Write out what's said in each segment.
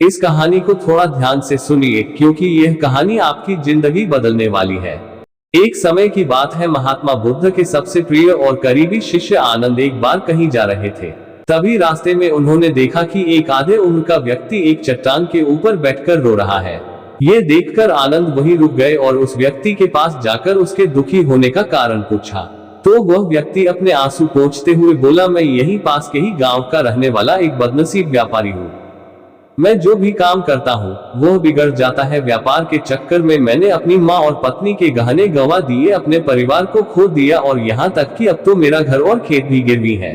इस कहानी को थोड़ा ध्यान से सुनिए क्योंकि यह कहानी आपकी जिंदगी बदलने वाली है। एक समय की बात है, महात्मा बुद्ध के सबसे प्रिय और करीबी शिष्य आनंद एक बार कहीं जा रहे थे। तभी रास्ते में उन्होंने देखा कि एक आधे उम्र का व्यक्ति एक चट्टान के ऊपर बैठकर रो रहा है। ये देखकर आनंद वहीं रुक गए और उस व्यक्ति के पास जाकर उसके दुखी होने का कारण पूछा। तो वह व्यक्ति अपने आंसू पोंछते हुए बोला, मैं यहीं पास के ही गांव का रहने वाला एक बदनसीब व्यापारी हूँ। मैं जो भी काम करता हूँ वह बिगड़ जाता है। व्यापार के चक्कर में मैंने अपनी माँ और पत्नी के गहने गंवा दिए, अपने परिवार को खो दिया और यहाँ तक कि अब तो मेरा घर और खेत भी गिरवी है।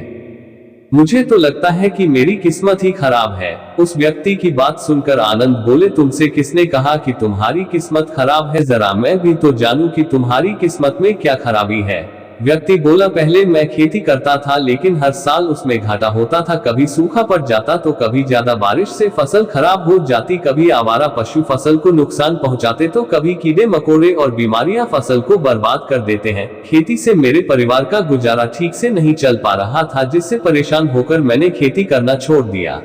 मुझे तो लगता है कि मेरी किस्मत ही खराब है। उस व्यक्ति की बात सुनकर आनंद बोले, तुमसे किसने कहा कि तुम्हारी किस्मत खराब है? जरा मैं भी तो जानूं कि तुम्हारी किस्मत में क्या खराबी है। व्यक्ति बोला, पहले मैं खेती करता था लेकिन हर साल उसमें घाटा होता था। कभी सूखा पड़ जाता तो कभी ज्यादा बारिश से फसल खराब हो जाती, कभी आवारा पशु फसल को नुकसान पहुंचाते तो कभी कीड़े मकोड़े और बीमारियां फसल को बर्बाद कर देते हैं। खेती से मेरे परिवार का गुजारा ठीक से नहीं चल पा रहा था, जिससे परेशान होकर मैंने खेती करना छोड़ दिया।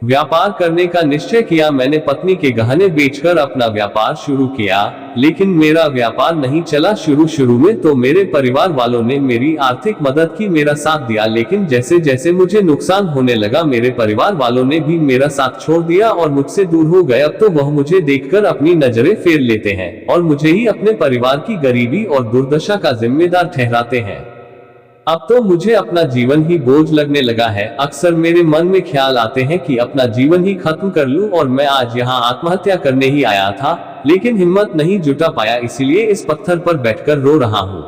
व्यापार करने का निश्चय किया। मैंने पत्नी के गहने बेचकर अपना व्यापार शुरू किया, लेकिन मेरा व्यापार नहीं चला। शुरू में तो मेरे परिवार वालों ने मेरी आर्थिक मदद की, मेरा साथ दिया, लेकिन जैसे जैसे मुझे नुकसान होने लगा मेरे परिवार वालों ने भी मेरा साथ छोड़ दिया और मुझसे दूर हो गए। अब तो वह मुझे देखकर अपनी नजरें फेर लेते हैं और मुझे ही अपने परिवार की गरीबी और दुर्दशा का जिम्मेदार ठहराते हैं। अब तो मुझे अपना जीवन ही बोझ लगने लगा है। अक्सर मेरे मन में ख्याल आते हैं कि अपना जीवन ही खत्म कर लूं और मैं आज यहाँ आत्महत्या करने ही आया था, लेकिन हिम्मत नहीं जुटा पाया, इसीलिए इस पत्थर पर बैठकर रो रहा हूँ।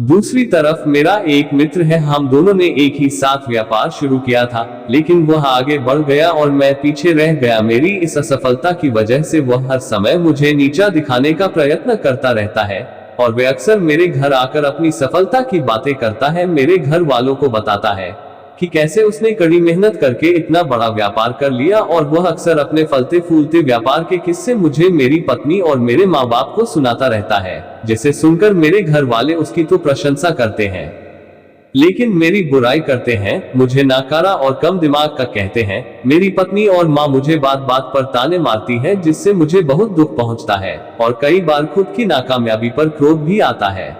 दूसरी तरफ मेरा एक मित्र है, हम दोनों ने एक ही साथ व्यापार शुरू किया था, लेकिन वह आगे बढ़ गया और मैं पीछे रह गया। मेरी इस असफलता की वजह से वह हर समय मुझे नीचा दिखाने का प्रयत्न करता रहता है और वे अक्सर मेरे घर आकर अपनी सफलता की बातें करता है। मेरे घर वालों को बताता है कि कैसे उसने कड़ी मेहनत करके इतना बड़ा व्यापार कर लिया और वह अक्सर अपने फलते फूलते व्यापार के किस्से मुझे, मेरी पत्नी और मेरे माँ बाप को सुनाता रहता है, जिसे सुनकर मेरे घर वाले उसकी तो प्रशंसा करते हैं लेकिन मेरी बुराई करते हैं, मुझे नाकारा और कम दिमाग का कहते हैं। मेरी पत्नी और माँ मुझे बात बात पर ताने मारती है, जिससे मुझे बहुत दुख पहुंचता है और कई बार खुद की नाकामयाबी पर क्रोध भी आता है,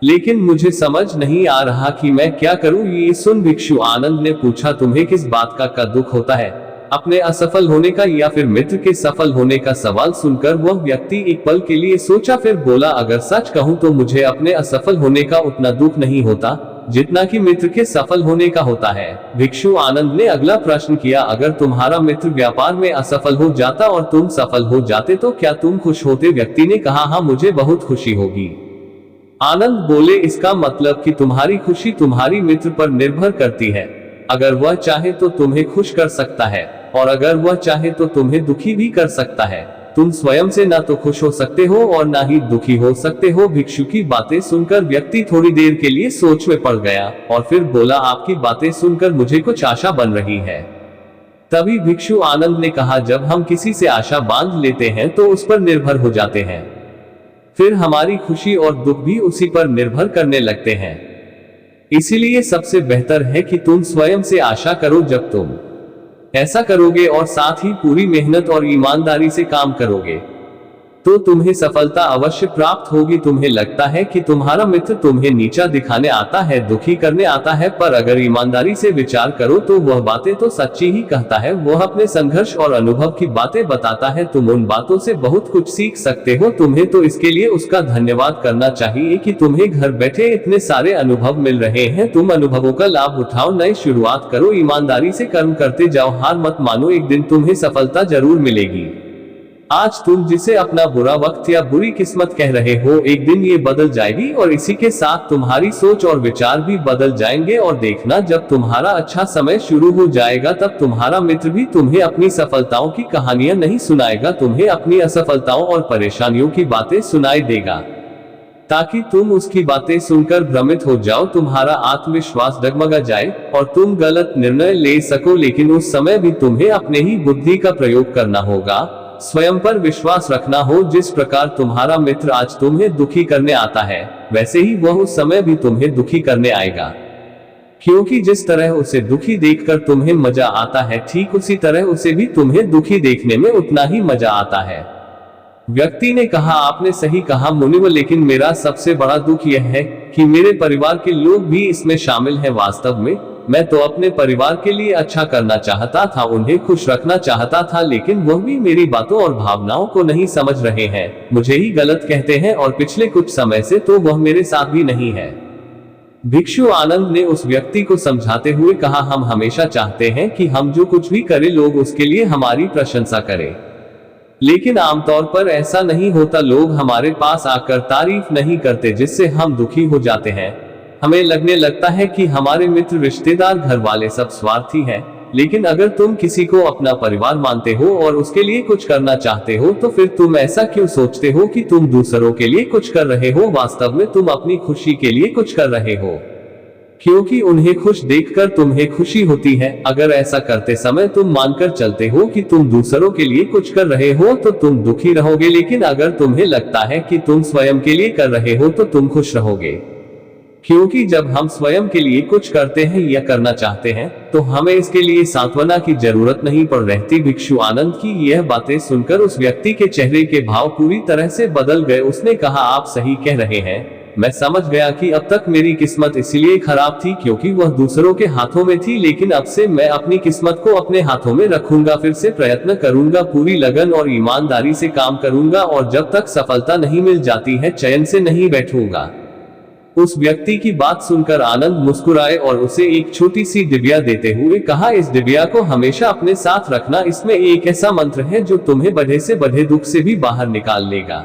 लेकिन मुझे समझ नहीं आ रहा कि मैं क्या करूं। ये सुन भिक्षु आनंद ने पूछा, तुम्हें किस बात का दुख होता है, अपने असफल होने का या फिर मित्र के सफल होने का? सवाल सुनकर वह व्यक्ति एक पल के लिए सोचा, फिर बोला, अगर सच कहूं तो मुझे अपने असफल होने का उतना दुख नहीं होता जितना कि मित्र के सफल होने का होता है। भिक्षु आनंद ने अगला प्रश्न किया, अगर तुम्हारा मित्र व्यापार में असफल हो जाता और तुम सफल हो जाते तो क्या तुम खुश होते? व्यक्ति ने कहा, हाँ, मुझे बहुत खुशी होगी। आनंद बोले, इसका मतलब कि तुम्हारी खुशी तुम्हारी मित्र पर निर्भर करती है। अगर वह चाहे तो तुम्हें खुश कर सकता है और अगर वह चाहे तो तुम्हें दुखी भी कर सकता है। तुम स्वयं से ना तो खुश हो सकते हो और ना ही दुखी हो सकते हो। भिक्षु की बातें सुनकर व्यक्ति थोड़ी देर के लिए सोच में पड़ गया और फिर बोला, आपकी बातें सुनकर मुझे कुछ आशा बन रही है। तभी भिक्षु आनंद ने कहा, जब हम किसी से आशा बांध लेते हैं तो उस पर निर्भर हो जाते हैं, फिर हमारी खुशी और दुख भी उसी पर निर्भर करने लगते हैं। इसीलिए सबसे बेहतर है कि तुम स्वयं से आशा करो। जब तुम ऐसा करोगे और साथ ही पूरी मेहनत और ईमानदारी से काम करोगे तो तुम्हें सफलता अवश्य प्राप्त होगी। तुम्हें लगता है कि तुम्हारा मित्र तुम्हें नीचा दिखाने आता है, दुखी करने आता है, पर अगर ईमानदारी से विचार करो तो वह बातें तो सच्ची ही कहता है। वह अपने संघर्ष और अनुभव की बातें बताता है, तुम उन बातों से बहुत कुछ सीख सकते हो। तुम्हें तो इसके लिए उसका धन्यवाद करना चाहिए कि तुम्हें घर बैठे इतने सारे अनुभव मिल रहे हैं। तुम अनुभवों का लाभ उठाओ, नई शुरुआत करो, ईमानदारी से कर्म करते जाओ, हार मत मानो, एक दिन तुम्हें सफलता जरूर मिलेगी। आज तुम जिसे अपना बुरा वक्त या बुरी किस्मत कह रहे हो, एक दिन ये बदल जाएगी और इसी के साथ तुम्हारी सोच और विचार भी बदल जाएंगे। और देखना, जब तुम्हारा अच्छा समय शुरू हो जाएगा तब तुम्हारा मित्र भी तुम्हें अपनी सफलताओं की कहानियां नहीं सुनाएगा, तुम्हें अपनी असफलताओं और परेशानियों की बातें सुनाई देगा, ताकि तुम उसकी बातें सुनकर भ्रमित हो जाओ, तुम्हारा आत्मविश्वास डगमगा जाए और तुम गलत निर्णय ले सको। लेकिन उस समय भी तुम्हें अपने ही बुद्धि का प्रयोग करना होगा, स्वयं पर विश्वास रखना हो। जिस प्रकार तुम्हारा मित्र आज तुम्हें दुखी करने आता है, वैसे ही वह उस समय भी तुम्हें दुखी करने आएगा। क्योंकि जिस तरह उसे दुखी देखकर तुम्हें मजा आता है, ठीक उसी तरह उसे भी तुम्हें दुखी देखने में उतना ही मजा आता है। व्यक्ति ने कहा, आपने सही कहा मुनिवर, लेकिन मेरा सबसे बड़ा दुख यह है कि मेरे परिवार के लोग भी इसमें शामिल हैं। वास्तव में मैं तो अपने परिवार के लिए अच्छा करना चाहता था, उन्हें खुश रखना चाहता था, लेकिन वह भी मेरी बातों और भावनाओं को नहीं समझ रहे हैं, मुझे ही गलत कहते हैं और पिछले कुछ समय से तो वह मेरे साथ भी नहीं है। भिक्षु आनंद ने उस व्यक्ति को समझाते हुए कहा, हम हमेशा चाहते हैं कि हम जो कुछ भी करें लोग उसके लिए हमारी प्रशंसा करें, लेकिन आमतौर पर ऐसा नहीं होता। लोग हमारे पास आकर तारीफ नहीं करते, जिससे हम दुखी हो जाते हैं। हमें लगने लगता है कि हमारे मित्र, रिश्तेदार, घर वाले सब स्वार्थी हैं। लेकिन अगर तुम किसी को अपना परिवार मानते हो और उसके लिए कुछ करना चाहते हो, तो फिर तुम ऐसा क्यों सोचते हो कि तुम दूसरों के लिए कुछ कर रहे हो? वास्तव में तुम अपनी खुशी के लिए कुछ कर रहे हो, क्योंकि उन्हें खुश देखकर तुम्हें खुशी होती है। अगर ऐसा करते समय तुम मानकर चलते हो कि तुम दूसरों के लिए कुछ कर रहे हो, तो तुम दुखी रहोगे, लेकिन अगर तुम्हें लगता है कि तुम स्वयं के लिए कर रहे हो, तो तुम खुश रहोगे। क्योंकि जब हम स्वयं के लिए कुछ करते हैं या करना चाहते हैं, तो हमें इसके लिए सांत्वना की जरूरत नहीं पड़ रहती। भिक्षु आनंद की यह बातें सुनकर उस व्यक्ति के चेहरे के भाव पूरी तरह से बदल गए। उसने कहा, आप सही कह रहे हैं, मैं समझ गया कि अब तक मेरी किस्मत इसलिए खराब थी क्योंकि वह दूसरों के हाथों में थी, लेकिन अब से मैं अपनी किस्मत को अपने हाथों में रखूंगा। फिर से प्रयत्न करूंगा, पूरी लगन और ईमानदारी से काम करूंगा, और जब तक सफलता नहीं मिल जाती है चैन से नहीं बैठूंगा। उस व्यक्ति की बात सुनकर आनंद मुस्कुराए और उसे एक छोटी सी डिबिया देते हुए कहा, इस डिबिया को हमेशा अपने साथ रखना, इसमें एक ऐसा मंत्र है जो तुम्हें बढ़े से बढ़े दुख से भी बाहर निकाल लेगा।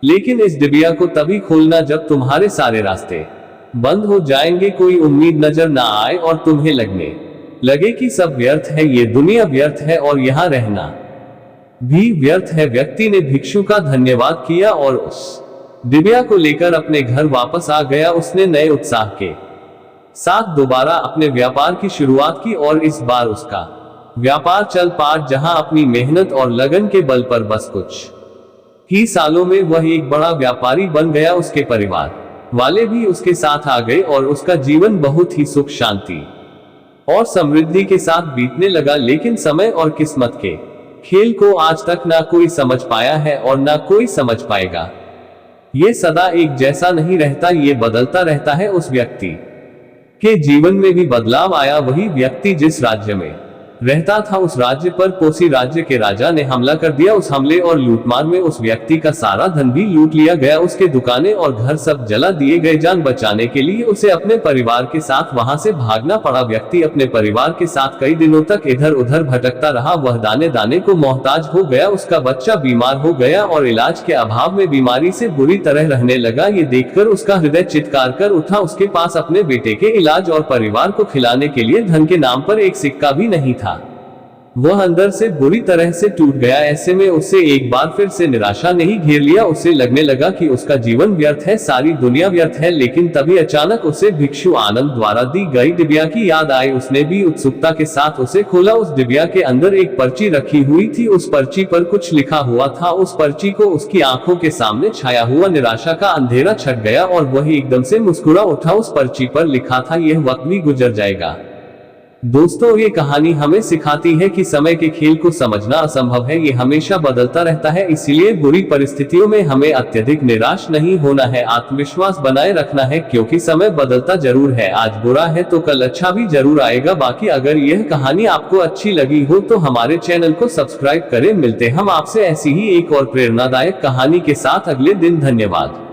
लेकिन इस डिबिया को तभी खोलना जब तुम्हारे सारे रास्ते बंद हो जाएंगे, कोई उम्मीद नजर ना आए और तुम्हें लगने लगे कि सब व्यर्थ है, ये दुनिया व्यर्थ है और यहाँ रहना भी व्यर्थ है। व्यक्ति ने भिक्षु का धन्यवाद किया और उस डिबिया को लेकर अपने घर वापस आ गया। उसने नए उत्साह के साथ दोबारा अपने व्यापार की शुरुआत की और इस बार उसका व्यापार चल पार, जहां अपनी मेहनत और लगन के बल पर बस कुछ ही सालों में वह एक बड़ा व्यापारी बन गया। उसके परिवार वाले भी उसके साथ आ गए और उसका जीवन बहुत ही सुख, शांति और समृद्धि के साथ बीतने लगा। लेकिन समय और किस्मत के खेल को आज तक ना कोई समझ पाया है और ना कोई समझ पाएगा। ये सदा एक जैसा नहीं रहता, ये बदलता रहता है। उस व्यक्ति के जीवन में भी बदलाव आया। वही व्यक्ति जिस राज्य में रहता था, उस राज्य पर पोसी राज्य के राजा ने हमला कर दिया। उस हमले और लूटमार में उस व्यक्ति का सारा धन भी लूट लिया गया, उसके दुकानें और घर सब जला दिए गए। जान बचाने के लिए उसे अपने परिवार के साथ वहां से भागना पड़ा। व्यक्ति अपने परिवार के साथ कई दिनों तक इधर उधर भटकता रहा। वह दाने दाने को मोहताज हो गया, उसका बच्चा बीमार हो गया और इलाज के अभाव में बीमारी से बुरी तरह रहने लगा। ये देखकर उसका हृदय चित्कार कर उठा। उसके पास अपने बेटे के इलाज और परिवार को खिलाने के लिए धन के नाम पर एक सिक्का भी नहीं था। वह अंदर से बुरी तरह से टूट गया। ऐसे में उसे एक बार फिर से निराशा ने ही घेर लिया। उसे लगने लगा कि उसका जीवन व्यर्थ है, सारी दुनिया व्यर्थ है। लेकिन तभी अचानक उसे भिक्षु आनंद द्वारा दी गई डिबिया की याद आई। उसने भी उत्सुकता के साथ उसे खोला। उस डिबिया के अंदर एक पर्ची रखी हुई थी। उस पर्ची पर कुछ लिखा हुआ था। उस पर्ची को उसकी आंखों के सामने छाया हुआ निराशा का अंधेरा छट गया और वह एकदम से मुस्कुरा उठा। उस पर्ची पर लिखा था, यह वक्त भी गुजर जाएगा। दोस्तों, ये कहानी हमें सिखाती है कि समय के खेल को समझना असंभव है, ये हमेशा बदलता रहता है। इसीलिए बुरी परिस्थितियों में हमें अत्यधिक निराश नहीं होना है, आत्मविश्वास बनाए रखना है, क्योंकि समय बदलता जरूर है। आज बुरा है तो कल अच्छा भी जरूर आएगा। बाकी अगर यह कहानी आपको अच्छी लगी हो तो हमारे चैनल को सब्सक्राइब करें। मिलते हम आपसे ऐसी ही एक और प्रेरणादायक कहानी के साथ अगले दिन। धन्यवाद।